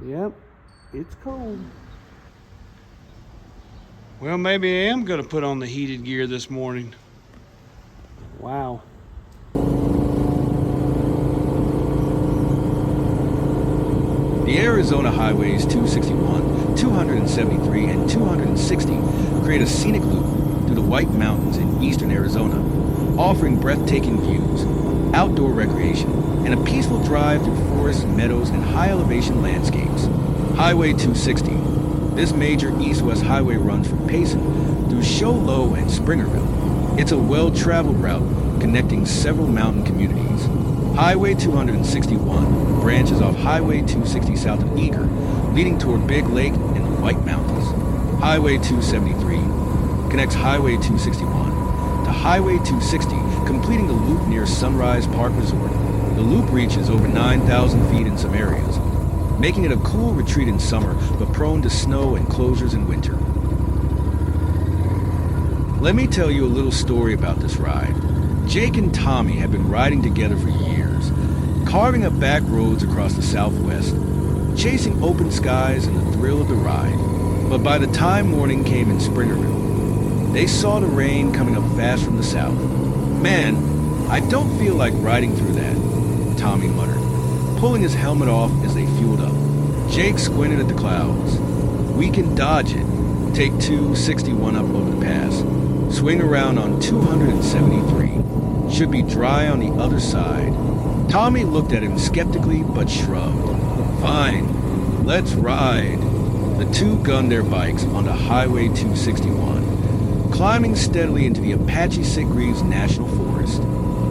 Yep, it's cold. Well, maybe I am going to put on the heated gear this morning. Wow. The Arizona highways 261, 273, and 260 create a scenic loop through the White Mountains in eastern Arizona, offering breathtaking views, outdoor recreation, and a peaceful drive through forests, meadows, and high-elevation landscapes. Highway 260. This major east-west highway runs from Payson through Show Low and Springerville. It's a well-traveled route connecting several mountain communities. Highway 261 branches off Highway 260 south of Eager, leading toward Big Lake and the White Mountains. Highway 273 connects Highway 261 to Highway 260, completing the loop near Sunrise Park Resort. The loop reaches over 9,000 feet in some areas, making it a cool retreat in summer, but prone to snow and closures in winter. Let me tell you a little story about this ride. Jake and Tommy have been riding together for years, carving up back roads across the Southwest, chasing open skies and the thrill of the ride. But by the time morning came in Springerville, they saw the rain coming up fast from the south. "Man, I don't feel like riding through that," Tommy muttered, pulling his helmet off as they fueled up. Jake squinted at the clouds. "We can dodge it. Take 261 up over the pass. Swing around on 273. Should be dry on the other side." Tommy looked at him skeptically but shrugged. "Fine, let's ride." The two gunned their bikes onto Highway 261, climbing steadily into the Apache Sitgreaves National Forest.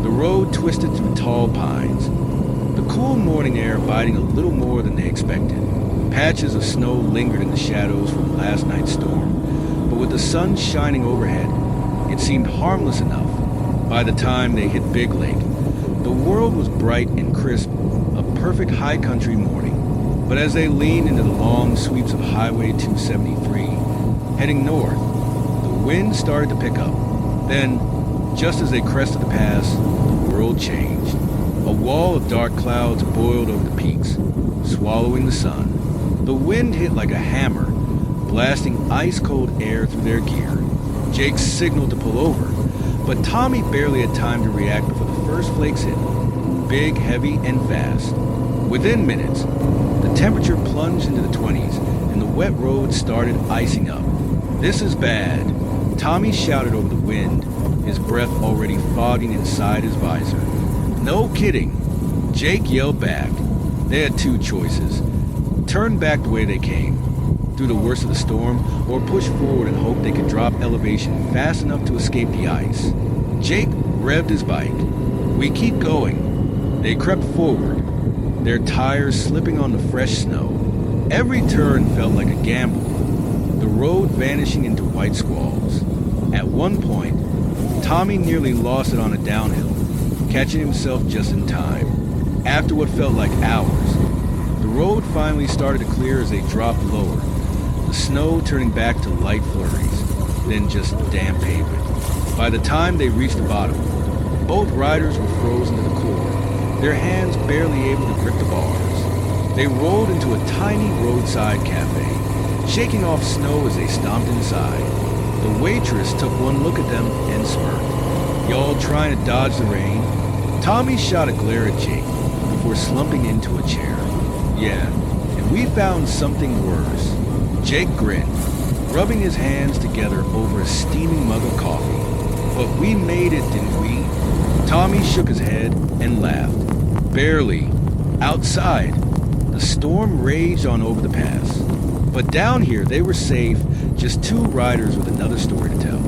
The road twisted through tall pines, the cool morning air biting a little more than they expected. Patches of snow lingered in the shadows from last night's storm, but with the sun shining overhead, it seemed harmless enough. By the time they hit Big Lake, the world was bright and crisp, a perfect high country morning. But as they leaned into the long sweeps of Highway 273, heading north, the wind started to pick up. Then, just as they crested the pass, the world changed. A wall of dark clouds boiled over the peaks, swallowing the sun. The wind hit like a hammer, blasting ice-cold air through their gear. Jake signaled to pull over, but Tommy barely had time to react before the first flakes hit. Big, heavy, and fast. Within minutes, the temperature plunged into the 20s, and the wet road started icing up. "This is bad," Tommy shouted over the wind, his breath already fogging inside his visor. "No kidding," Jake yelled back. They had two choices. Turn back the way they came, through the worst of the storm, or push forward and hope they could drop elevation fast enough to escape the ice. Jake revved his bike. "We keep going." They crept forward, their tires slipping on the fresh snow. Every turn felt like a gamble, the road vanishing into white squalls. At one point, Tommy nearly lost it on a downhill, catching himself just in time. After what felt like hours, the road finally started to clear as they dropped lower, the snow turning back to light flurries, then just damp pavement. By the time they reached the bottom, both riders were frozen to the core, their hands barely able to grip the bars. They rolled into a tiny roadside cafe, shaking off snow as they stomped inside. The waitress took one look at them and smirked. "Y'all trying to dodge the rain?" Tommy shot a glare at Jake before slumping into a chair. "Yeah, and we found something worse." Jake grinned, rubbing his hands together over a steaming mug of coffee. "But we made it, didn't we?" Tommy shook his head and laughed. "Barely. Outside, the storm raged on over the pass. But down here, they were safe, just two riders with another story to tell."